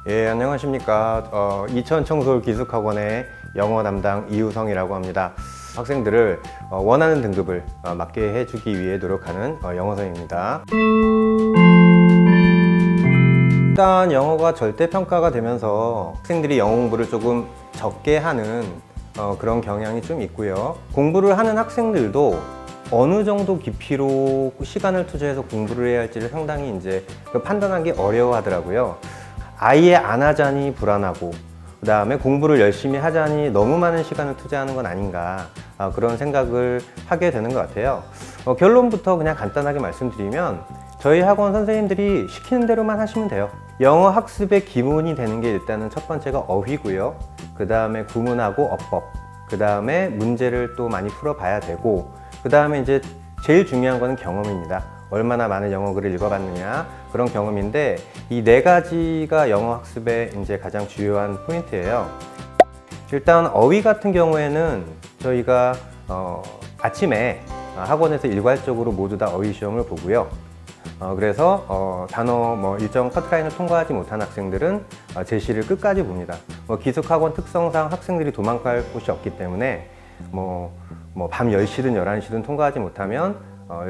예, 안녕하십니까. 이천청솔기숙학원의 영어 담당 이우성이라고 합니다. 학생들을 원하는 등급을 맞게 해주기 위해 노력하는 영어선생입니다. 일단 영어가 절대평가가 되면서 학생들이 영어 공부를 조금 적게 하는 그런 경향이 좀 있고요. 공부를 하는 학생들도 어느 정도 깊이로 시간을 투자해서 공부를 해야 할지를 상당히 이제 판단하기 어려워하더라고요. 아예 안 하자니 불안하고, 그 다음에 공부를 열심히 하자니 너무 많은 시간을 투자하는 건 아닌가, 그런 생각을 하게 되는 것 같아요. 결론부터 그냥 간단하게 말씀드리면 저희 학원 선생님들이 시키는 대로만 하시면 돼요. 영어 학습의 기본이 되는 게 일단은 첫 번째가 어휘고요. 그 다음에 구문하고 어법, 그 다음에 문제를 또 많이 풀어봐야 되고, 그 다음에 이제 제일 중요한 거는 경험입니다. 얼마나 많은 영어 글을 읽어봤느냐, 그런 경험인데, 이 네 가지가 영어 학습의 이제 가장 주요한 포인트예요. 일단 어휘 같은 경우에는 저희가 아침에 학원에서 일괄적으로 모두 다 어휘 시험을 보고요. 그래서 단어 일정 커트라인을 통과하지 못한 학생들은 제시를 끝까지 봅니다. 기숙학원 특성상 학생들이 도망갈 곳이 없기 때문에 밤 10시든 11시든 통과하지 못하면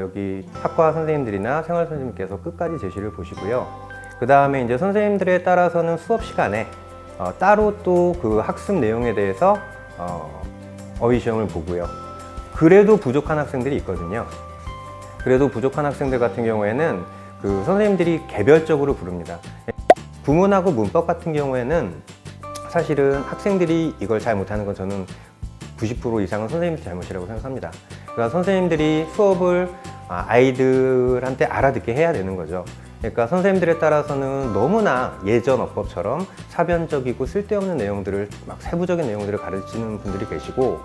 여기 학과 선생님들이나 생활 선생님께서 끝까지 제시를 보시고요. 그 다음에 이제 선생님들에 따라서는 수업 시간에 따로 또 그 학습 내용에 대해서 어휘 시험을 보고요. 그래도 부족한 학생들이 있거든요. 그래도 부족한 학생들 같은 경우에는 그 선생님들이 개별적으로 부릅니다. 구문하고 문법 같은 경우에는 사실은 학생들이 이걸 잘 못하는 건 저는 90% 이상은 선생님들 잘못이라고 생각합니다. 그러니까 선생님들이 수업을 아이들한테 알아듣게 해야 되는 거죠. 그러니까 선생님들에 따라서는 너무나 예전 어법처럼 사변적이고 쓸데없는 내용들을 막 세부적인 내용들을 가르치는 분들이 계시고,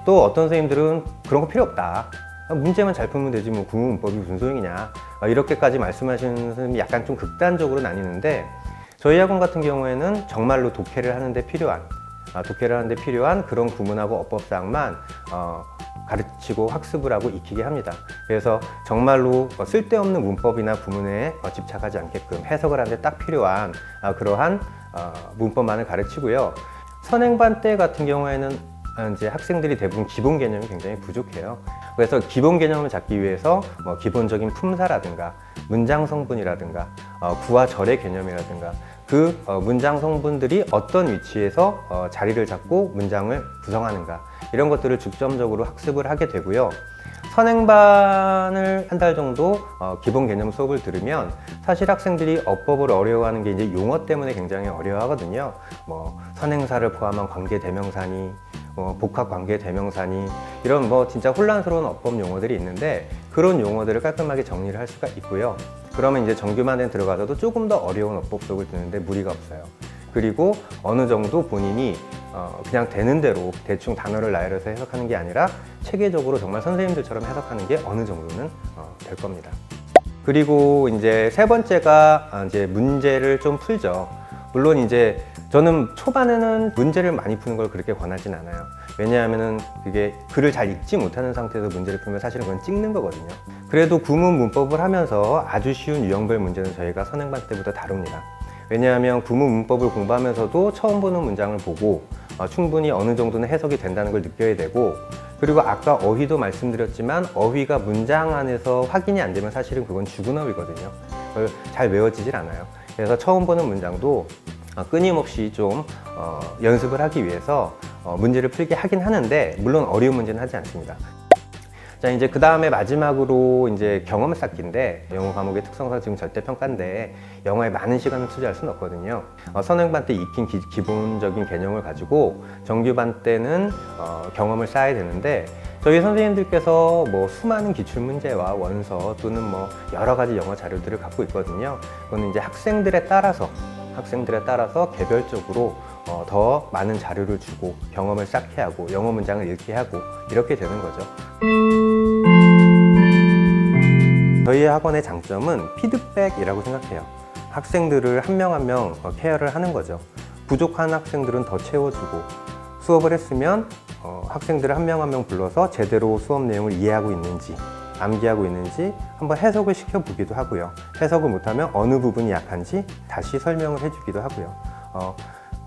또 어떤 선생님들은 그런 거 필요 없다, 문제만 잘 풀면 되지 뭐 구문 문법이 무슨 소용이냐, 이렇게까지 말씀하시는 선생님이 약간 좀 극단적으로 나뉘는데, 저희 학원 같은 경우에는 정말로 독해를 하는데 필요한 그런 구문하고 어법사항만 가르치고 학습을 하고 익히게 합니다. 그래서 정말로 쓸데없는 문법이나 구문에 집착하지 않게끔 해석을 하는데 딱 필요한 그러한 문법만을 가르치고요. 선행반 때 같은 경우에는 이제 학생들이 대부분 기본 개념이 굉장히 부족해요. 그래서 기본 개념을 잡기 위해서 기본적인 품사라든가 문장 성분이라든가 구와 절의 개념이라든가 그 문장 성분들이 어떤 위치에서 자리를 잡고 문장을 구성하는가, 이런 것들을 중점적으로 학습을 하게 되고요. 선행반을 한 달 정도 기본 개념 수업을 들으면 사실 학생들이 어법을 어려워하는 게 이제 용어 때문에 굉장히 어려워하거든요. 선행사를 포함한 관계대명사니 복합관계대명사니 이런 진짜 혼란스러운 어법 용어들이 있는데, 그런 용어들을 깔끔하게 정리를 할 수가 있고요. 그러면 이제 정규만에 들어가서도 조금 더 어려운 어법 수업을 듣는데 무리가 없어요. 그리고 어느 정도 본인이 그냥 되는 대로 대충 단어를 나열해서 해석하는 게 아니라 체계적으로 정말 선생님들처럼 해석하는 게 어느 정도는 될 겁니다. 그리고 이제 세 번째가 이제 문제를 좀 풀죠. 물론 이제 저는 초반에는 문제를 많이 푸는 걸 그렇게 권하진 않아요. 왜냐하면은 그게 글을 잘 읽지 못하는 상태에서 문제를 풀면 사실은 그건 찍는 거거든요. 그래도 구문 문법을 하면서 아주 쉬운 유형별 문제는 저희가 선행반 때부터 다룹니다. 왜냐하면 구문 문법을 공부하면서도 처음 보는 문장을 보고 충분히 어느 정도는 해석이 된다는 걸 느껴야 되고, 그리고 아까 어휘도 말씀드렸지만 어휘가 문장 안에서 확인이 안 되면 사실은 그건 죽은 어휘거든요. 그걸 잘 외워지질 않아요. 그래서 처음 보는 문장도 끊임없이 좀 연습을 하기 위해서 문제를 풀게 하긴 하는데, 물론 어려운 문제는 하지 않습니다. 자, 이제 그 다음에 마지막으로 이제 경험 쌓기인데, 영어 과목의 특성상 지금 절대평가인데 영어에 많은 시간을 투자할 수는 없거든요. 선행반 때 익힌 기본적인 개념을 가지고 정규반 때는 경험을 쌓아야 되는데, 저희 선생님들께서 수많은 기출문제와 원서 또는 여러 가지 영어 자료들을 갖고 있거든요. 그거는 이제 학생들에 따라서 개별적으로 더 많은 자료를 주고 경험을 쌓게 하고 영어 문장을 읽게 하고 이렇게 되는 거죠. 저희 학원의 장점은 피드백이라고 생각해요. 학생들을 한 명 한 명 케어를 하는 거죠. 부족한 학생들은 더 채워주고, 수업을 했으면 학생들을 한 명 한 명 불러서 제대로 수업 내용을 이해하고 있는지 암기하고 있는지 한번 해석을 시켜보기도 하고요. 해석을 못하면 어느 부분이 약한지 다시 설명을 해주기도 하고요.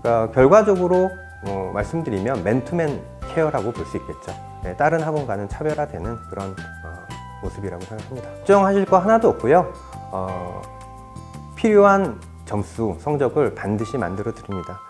그러니까 결과적으로 말씀드리면 맨투맨 케어라고 볼 수 있겠죠. 네, 다른 학원과는 차별화되는 그런 모습이라고 생각합니다. 걱정하실 거 하나도 없고요. 필요한 점수, 성적을 반드시 만들어 드립니다.